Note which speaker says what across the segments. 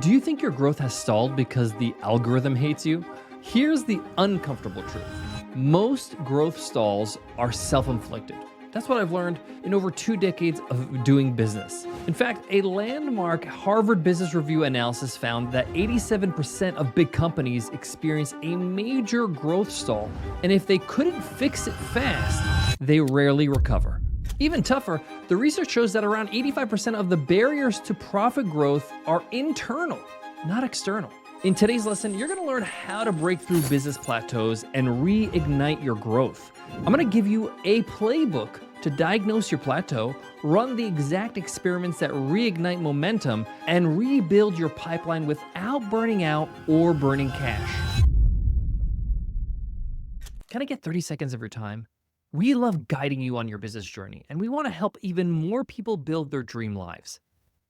Speaker 1: Do you think your growth has stalled because the algorithm hates you? Here's the uncomfortable truth. Most growth stalls are self-inflicted. That's what I've learned in over 2 decades of doing business. In fact, a landmark Harvard Business Review analysis found that 87% of big companies experience a major growth stall, and if they couldn't fix it fast, they rarely recover. Even tougher, the research shows that around 85% of the barriers to profit growth are internal, not external. In today's lesson, you're going to learn how to break through business plateaus and reignite your growth. I'm going to give you a playbook to diagnose your plateau, run the exact experiments that reignite momentum, and rebuild your pipeline without burning out or burning cash. Can I get 30 seconds of your time? We love guiding you on your business journey, and we want to help even more people build their dream lives.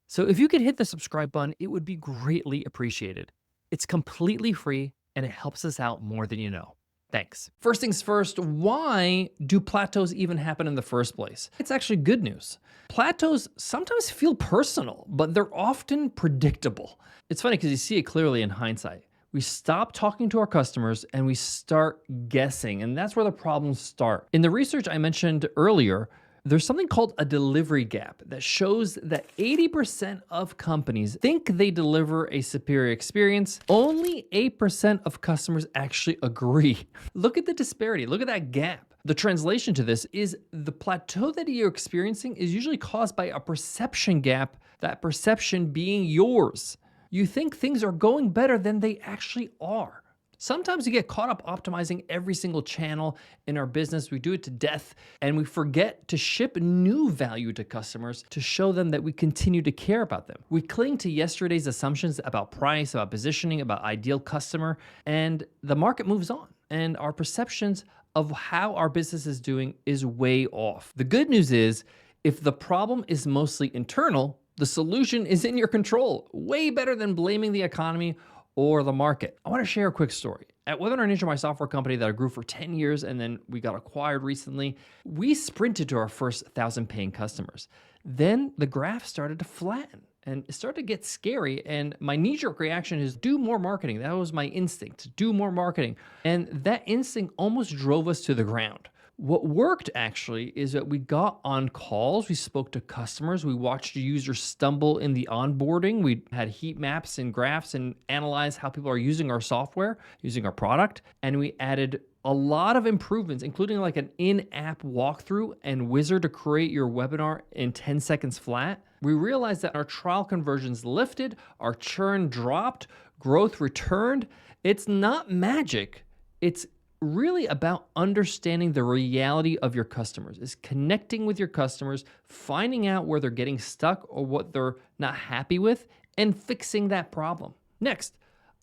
Speaker 1: So if you could hit the subscribe button, it would be greatly appreciated. It's completely free, and it helps us out more than you know. Thanks. First things first, why do plateaus even happen in the first place? It's actually good news. Plateaus sometimes feel personal, but they're often predictable. It's funny because you see it clearly in hindsight. We stop talking to our customers and we start guessing, and that's where the problems start. In the research I mentioned earlier, there's something called a delivery gap that shows that 80% of companies think they deliver a superior experience. Only 8% of customers actually agree. Look at the disparity. Look at that gap. The translation to this is the plateau that you're experiencing is usually caused by a perception gap, that perception being yours. You think things are going better than they actually are. Sometimes we get caught up optimizing every single channel in our business. We do it to death, and we forget to ship new value to customers to show them that we continue to care about them. We cling to yesterday's assumptions about price, about positioning, about ideal customer, and the market moves on, and our perceptions of how our business is doing is way off. The good news is, if the problem is mostly internal, the solution is in your control, way better than blaming the economy or the market. I want to share a quick story. At WebinarNinja, my software company that I grew for 10 years and then we got acquired recently, we sprinted to our first 1,000 paying customers. Then the graph started to flatten and it started to get scary, and my knee-jerk reaction is do more marketing. That was my instinct, do more marketing. And that instinct almost drove us to the ground. What worked actually is that we got on calls, we spoke to customers, we watched users stumble in the onboarding, we had heat maps and graphs and analyzed how people are using our software, using our product, and we added a lot of improvements, including like an in-app walkthrough and wizard to create your webinar in 10 seconds flat. We realized that our trial conversions lifted, our churn dropped, growth returned. It's not magic, it's really about understanding the reality of your customers, is connecting with your customers, finding out where they're getting stuck or what they're not happy with, and fixing that problem. Next,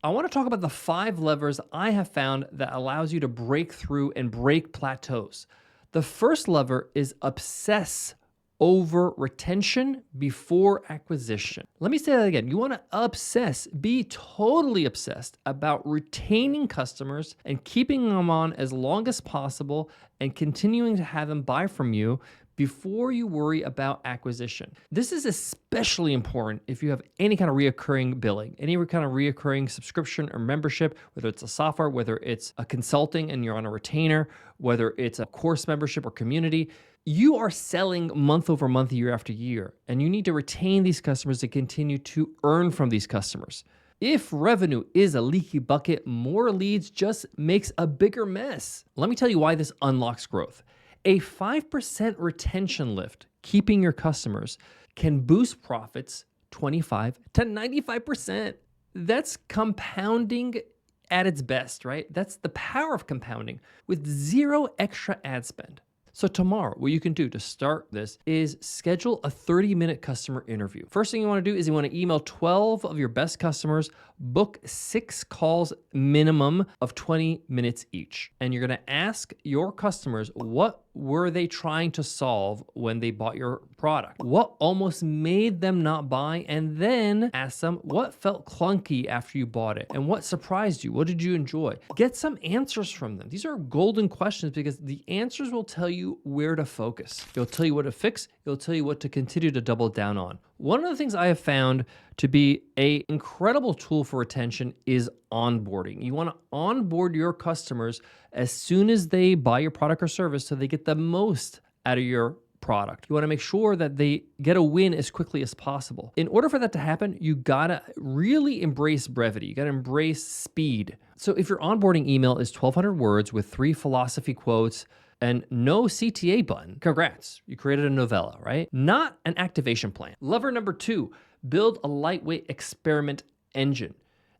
Speaker 1: I want to talk about the 5 levers I have found that allows you to break through and break plateaus. The first lever is obsess over retention before acquisition. Let me say that again. You want to obsess, be totally obsessed about retaining customers and keeping them on as long as possible and continuing to have them buy from you before you worry about acquisition. This is especially important if you have any kind of reoccurring billing, any kind of reoccurring subscription or membership, whether it's a software, whether it's a consulting and you're on a retainer, whether it's a course membership or community. You are selling month over month, year after year, and you need to retain these customers to continue to earn from these customers. If revenue is a leaky bucket, more leads just makes a bigger mess. Let me tell you why this unlocks growth. A 5% retention lift, keeping your customers, can boost profits 25 to 95%. That's compounding at its best, right? That's the power of compounding with 0 extra ad spend. So tomorrow, what you can do to start this is schedule a 30-minute customer interview. First thing you want to do is you want to email 12 of your best customers, book 6 calls minimum of 20 minutes each. And you're going to ask your customers, what were they trying to solve when they bought your product? What almost made them not buy? And then ask them what felt clunky after you bought it and what surprised you? What did you enjoy? Get some answers from them. These are golden questions because the answers will tell you where to focus. It'll tell you what to fix. It'll tell you what to continue to double down on. One of the things I have found to be a incredible tool for retention is onboarding. You want to onboard your customers as soon as they buy your product or service so they get the most out of your product. You want to make sure that they get a win as quickly as possible. In order for that to happen, you gotta really embrace brevity. You gotta embrace speed. So if your onboarding email is 1,200 words with 3 philosophy quotes and no CTA button, congrats, you created a novella, right? Not an activation plan. Lever number 2, build a lightweight experiment engine.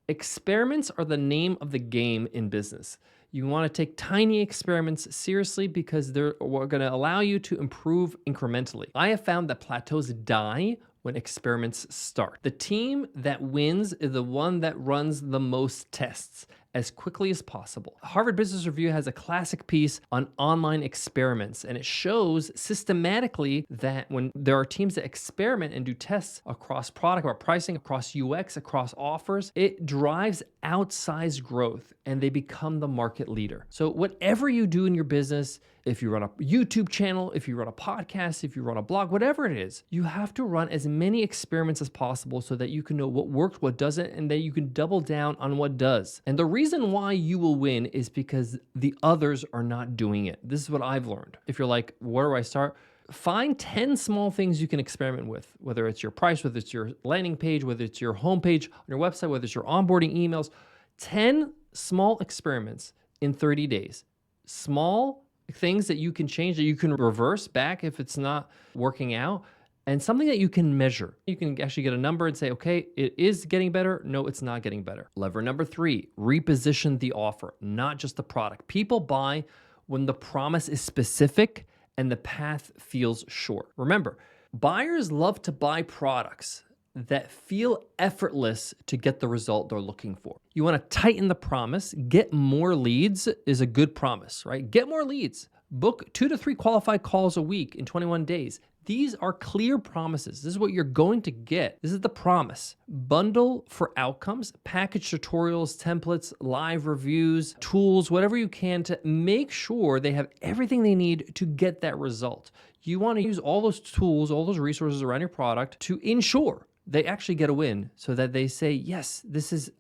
Speaker 1: Experiments are the name of the game in business. You want to take tiny experiments seriously because they're going to allow you to improve incrementally. I have found that plateaus die when experiments start. The team that wins is the one that runs the most tests as quickly as possible. Harvard Business Review has a classic piece on online experiments, and it shows systematically that when there are teams that experiment and do tests across product or pricing, across UX, across offers, it drives outsized growth and they become the market leader. So whatever you do in your business, if you run a YouTube channel, if you run a podcast, if you run a blog, whatever it is, you have to run as many experiments as possible so that you can know what works, what doesn't, and that you can double down on what does. And the reason why you will win is because the others are not doing it. This is what I've learned. If you're like, where do I start? Find 10 small things you can experiment with, whether it's your price, whether it's your landing page, whether it's your homepage on your website, whether it's your onboarding emails. 10 small experiments in 30 days. Small things that you can change, that you can reverse back if it's not working out, and something that you can measure. You can actually get a number and say, okay, it is getting better. No, it's not getting better. Lever number 3, reposition the offer, not just the product. People buy when the promise is specific and the path feels short. Remember, buyers love to buy products that feel effortless to get the result they're looking for. You want to tighten the promise. Get more leads is a good promise, right? Get more leads. Book 2 to 3 qualified calls a week in 21 days. These are clear promises. This is what you're going to get. This is the promise. Bundle for outcomes, package tutorials, templates, live reviews, tools, whatever you can to make sure they have everything they need to get that result. You want to use all those tools, all those resources around your product to ensure they actually get a win so that they say, yes, this is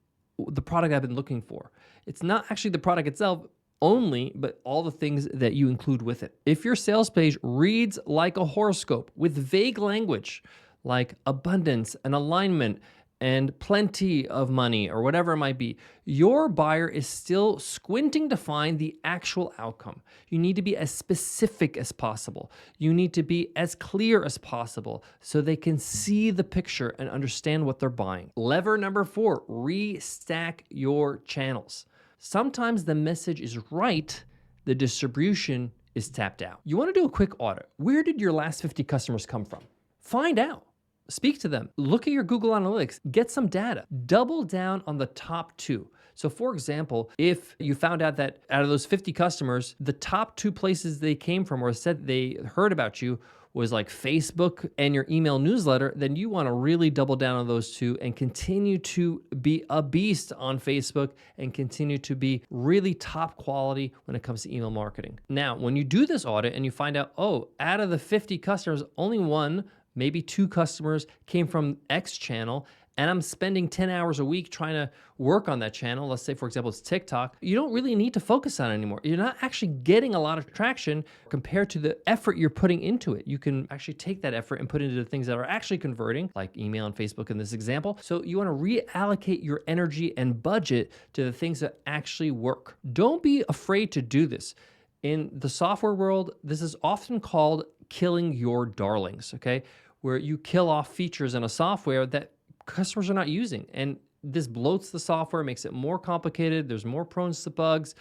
Speaker 1: the product I've been looking for. It's not actually the product itself only, but all the things that you include with it. If your sales page reads like a horoscope with vague language like abundance and alignment and plenty of money or whatever it might be, your buyer is still squinting to find the actual outcome. You need to be as specific as possible. You need to be as clear as possible so they can see the picture and understand what they're buying. Lever number 4, restack your channels. Sometimes the message is right, the distribution is tapped out. You want to do a quick audit. Where did your last 50 customers come from? Find out. Speak to them. Look at your Google Analytics. Get some data. Double down on the top 2. So for example, if you found out that out of those 50 customers, the top 2 places they came from or said they heard about you was like Facebook and your email newsletter, then you want to really double down on those 2 and continue to be a beast on Facebook and continue to be really top quality when it comes to email marketing. Now, when you do this audit and you find out, oh, out of the 50 customers, only 1, maybe 2 customers came from X channel, and I'm spending 10 hours a week trying to work on that channel, let's say, for example, it's TikTok, you don't really need to focus on it anymore. You're not actually getting a lot of traction compared to the effort you're putting into it. You can actually take that effort and put it into the things that are actually converting, like email and Facebook in this example. So you want to reallocate your energy and budget to the things that actually work. Don't be afraid to do this. In the software world, this is often called killing your darlings, okay? Where you kill off features in a software that customers are not using. And this bloats the software, makes it more complicated. There's more prone to bugs.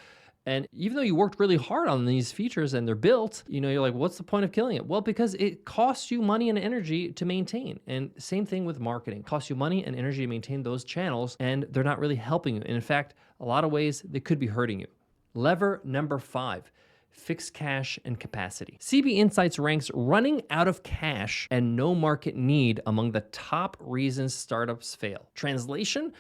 Speaker 1: And even though you worked really hard on these features and they're built, you're like, what's the point of killing it? Well, because it costs you money and energy to maintain. And same thing with marketing. It costs you money and energy to maintain those channels, and they're not really helping you. And in fact, a lot of ways they could be hurting you. Lever number 5. Fixed cash and capacity. CB Insights ranks running out of cash and no market need among the top reasons startups fail. Translation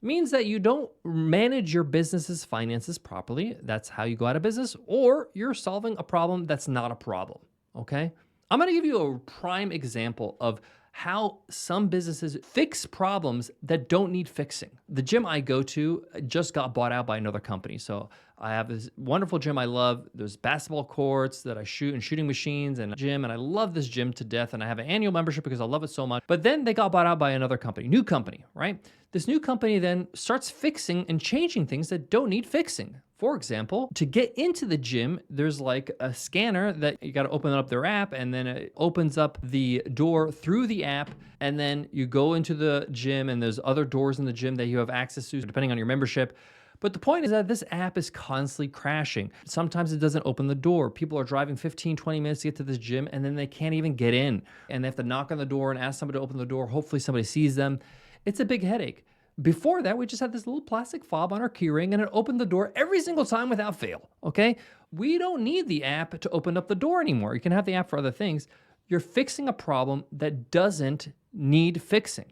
Speaker 1: means that you don't manage your business's finances properly. That's how you go out of business, or you're solving a problem that's not a problem, okay? I'm gonna give you a prime example of how some businesses fix problems that don't need fixing. The gym I go to just got bought out by another company. So I have this wonderful gym I love. There's basketball courts that I shoot and shooting machines and a gym. And I love this gym to death. And I have an annual membership because I love it so much. But then they got bought out by another company, new company, right? This new company then starts fixing and changing things that don't need fixing. For example, to get into the gym, there's like a scanner that you got to open up their app, and then it opens up the door through the app, and then you go into the gym, and there's other doors in the gym that you have access to depending on your membership. But the point is that this app is constantly crashing. Sometimes it doesn't open the door. People are driving 15, 20 minutes to get to this gym, and then they can't even get in. And they have to knock on the door and ask somebody to open the door. Hopefully somebody sees them. It's a big headache. Before that, we just had this little plastic fob on our keyring, and it opened the door every single time without fail, okay? We don't need the app to open up the door anymore. You can have the app for other things. You're fixing a problem that doesn't need fixing.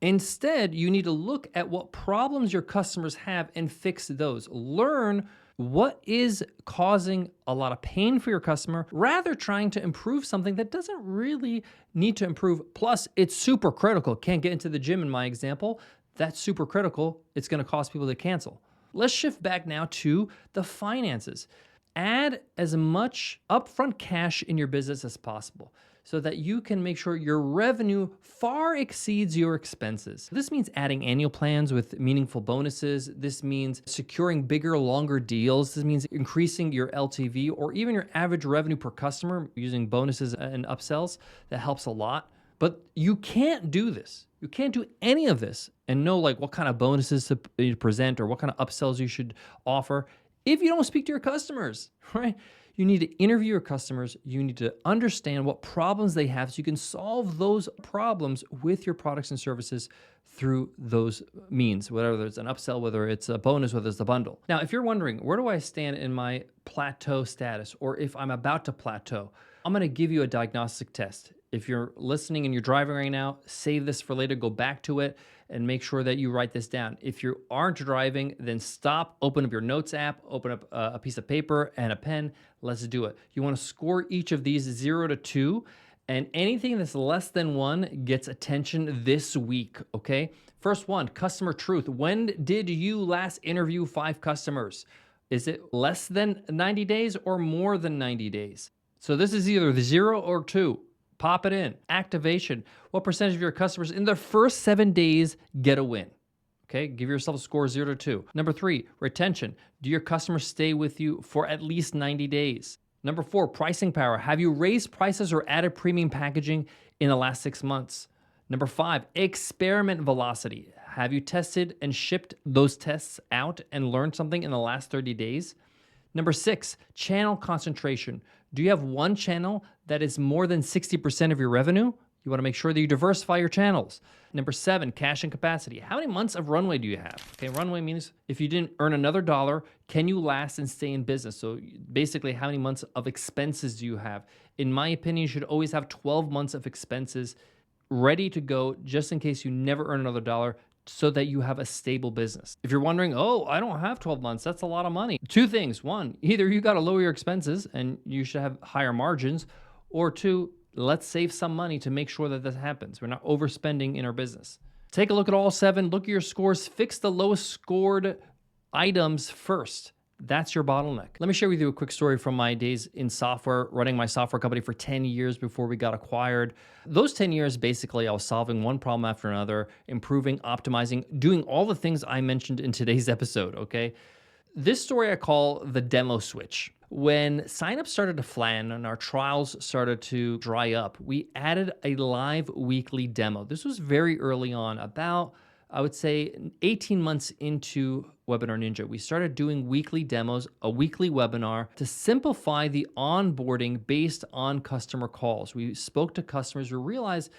Speaker 1: Instead, you need to look at what problems your customers have and fix those. Learn what is causing a lot of pain for your customer, rather trying to improve something that doesn't really need to improve. Plus, it's super critical. Can't get into the gym in my example. That's super critical. It's going to cause people to cancel. Let's shift back now to the finances. Add as much upfront cash in your business as possible so that you can make sure your revenue far exceeds your expenses. This means adding annual plans with meaningful bonuses. This means securing bigger, longer deals. This means increasing your LTV or even your average revenue per customer using bonuses and upsells. That helps a lot. But you can't do this. You can't do any of this and know like what kind of bonuses to present or what kind of upsells you should offer if you don't speak to your customers, right? You need to interview your customers. You need to understand what problems they have so you can solve those problems with your products and services through those means, whether it's an upsell, whether it's a bonus, whether it's a bundle. Now, if you're wondering, where do I stand in my plateau status, or if I'm about to plateau, I'm going to give you a diagnostic test. If you're listening and you're driving right now, save this for later, go back to it and make sure that you write this down. If you aren't driving, then stop, open up your notes app, open up a piece of paper and a pen. Let's do it. You want to score each of these 0 to 2, and anything that's less than 1 gets attention this week, okay? First one, customer truth. When did you last interview 5 customers? Is it less than 90 days or more than 90 days? So this is either the 0 or 2. Pop it in. Activation. What percentage of your customers in their first 7 days get a win? Okay, give yourself a score 0 to 2. Number 3, retention. Do your customers stay with you for at least 90 days? Number 4, pricing power. Have you raised prices or added premium packaging in the last 6 months? Number 5, experiment velocity. Have you tested and shipped those tests out and learned something in the last 30 days? Number 6, channel concentration. Do you have one channel that is more than 60% of your revenue? You want to make sure that you diversify your channels. Number 7, cash and capacity. How many months of runway do you have? Okay, runway means if you didn't earn another dollar, can you last and stay in business? So basically, how many months of expenses do you have? In my opinion, you should always have 12 months of expenses ready to go just in case you never earn another dollar, so that you have a stable business. If you're wondering, oh, I don't have 12 months, that's a lot of money. 2 things. 1, either you got to lower your expenses and you should have higher margins, or 2, let's save some money to make sure that this happens. We're not overspending in our business. Take a look at all 7, look at your scores, fix the lowest scored items first. That's your bottleneck. Let me share with you a quick story from my days in software, running my software company for 10 years before we got acquired. Those 10 years, basically, I was solving one problem after another, improving, optimizing, doing all the things I mentioned in today's episode, okay? This story I call the demo switch. When signups started to flatten and our trials started to dry up, we added a live weekly demo. This was very early on, about, I would say, 18 months into WebinarNinja. We started doing weekly demos, a weekly webinar to simplify the onboarding based on customer calls. We spoke to customers who realized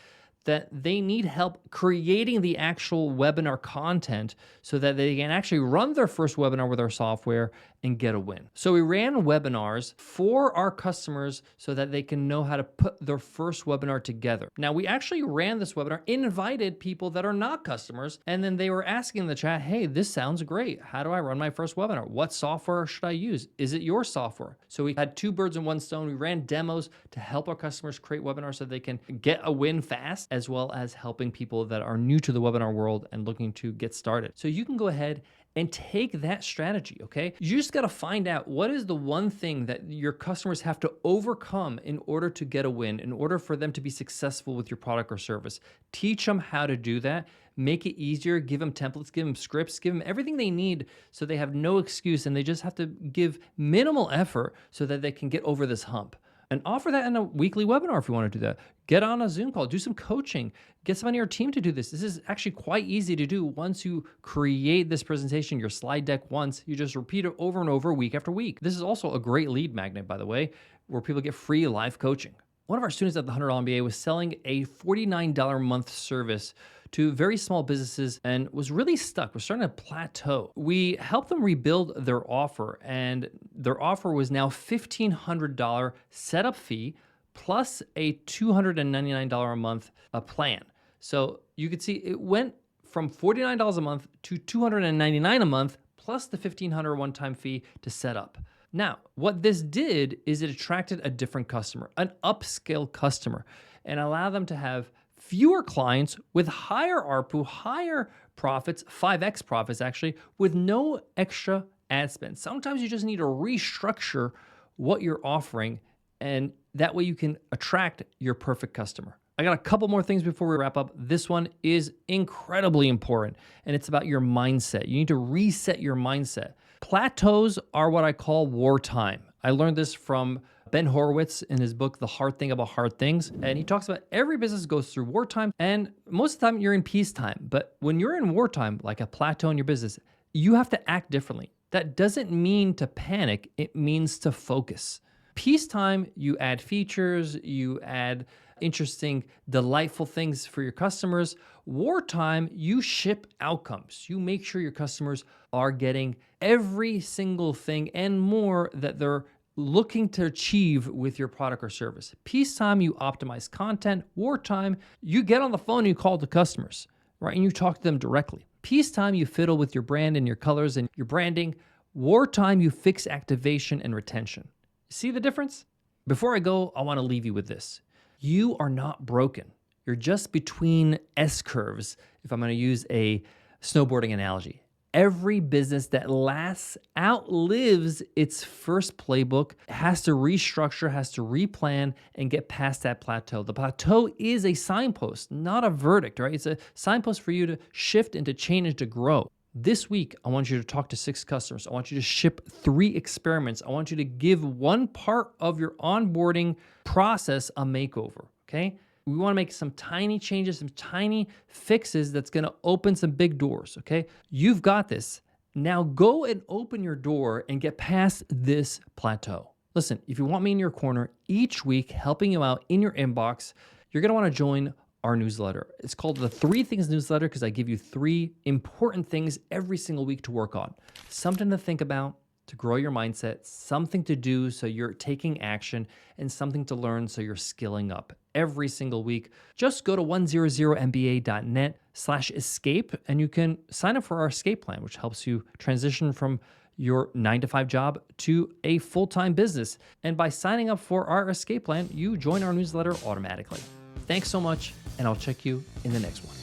Speaker 1: that they need help creating the actual webinar content so that they can actually run their first webinar with our software and get a win. So we ran webinars for our customers so that they can know how to put their first webinar together. Now, we actually ran this webinar, invited people that are not customers, and then they were asking in the chat, hey, this sounds great. How do I run my first webinar? What software should I use? Is it your software? So we had 2 birds in one stone. We ran demos to help our customers create webinars so they can get a win fast, as well as helping people that are new to the webinar world and looking to get started. So you can go ahead and take that strategy, okay? You just gotta find out what is the one thing that your customers have to overcome in order to get a win, in order for them to be successful with your product or service. Teach them how to do that, make it easier, give them templates, give them scripts, give them everything they need so they have no excuse and they just have to give minimal effort so that they can get over this hump. And offer that in a weekly webinar if you want to do that. Get on a Zoom call, do some coaching, get somebody on your team to do this. This is actually quite easy to do. Once you create this presentation, your slide deck once, you just repeat it over and over week after week. This is also a great lead magnet, by the way, where people get free live coaching. One of our students at the $100 MBA was selling a $49 a month service to very small businesses and was really stuck, was starting to plateau. We helped them rebuild their offer, and their offer was now $1,500 setup fee plus a $299 a month plan. So you could see it went from $49 a month to $299 a month plus the $1,500 one-time fee to set up. Now, what this did is it attracted a different customer, an upscale customer, and allowed them to have fewer clients with higher ARPU, higher profits, 5x profits actually, with no extra ad spend. Sometimes you just need to restructure what you're offering, and that way you can attract your perfect customer. I got a couple more things before we wrap up. This one is incredibly important, and it's about your mindset. You need to reset your mindset. Plateaus are what I call wartime. I learned this from Ben Horowitz in his book, The Hard Thing About Hard Things. And he talks about every business goes through wartime, and most of the time you're in peacetime. But when you're in wartime, like a plateau in your business, you have to act differently. That doesn't mean to panic. It means to focus. Peacetime, you add features, you add interesting, delightful things for your customers. Wartime, you ship outcomes. You make sure your customers are getting every single thing and more that they're looking to achieve with your product or service. Peacetime, you optimize content. Wartime, you get on the phone and you call the customers, right? And you talk to them directly. Peacetime, you fiddle with your brand and your colors and your branding. Wartime, you fix activation and retention. See the difference? Before I go, I want to leave you with this. You are not broken. You're just between S-curves, if I'm going to use a snowboarding analogy. Every business that lasts outlives its first playbook, has to restructure, has to replan, and get past that plateau. The plateau is a signpost, not a verdict, right? It's a signpost for you to shift and to change and to grow. This week, I want you to talk to 6 customers. I want you to ship 3 experiments. I want you to give one part of your onboarding process a makeover, okay? We want to make some tiny changes, some tiny fixes that's going to open some big doors, okay? You've got this. Now go and open your door and get past this plateau. Listen, if you want me in your corner each week helping you out in your inbox, you're going to want to join our newsletter. It's called the 3 Things newsletter because I give you 3 important things every single week to work on. Something to think about to grow your mindset, something to do so you're taking action, and something to learn so you're skilling up every single week. Just go to 100mba.net/escape and you can sign up for our escape plan, which helps you transition from your 9-to-5 job to a full-time business. And by signing up for our escape plan, you join our newsletter automatically. Thanks so much, and I'll check you in the next one.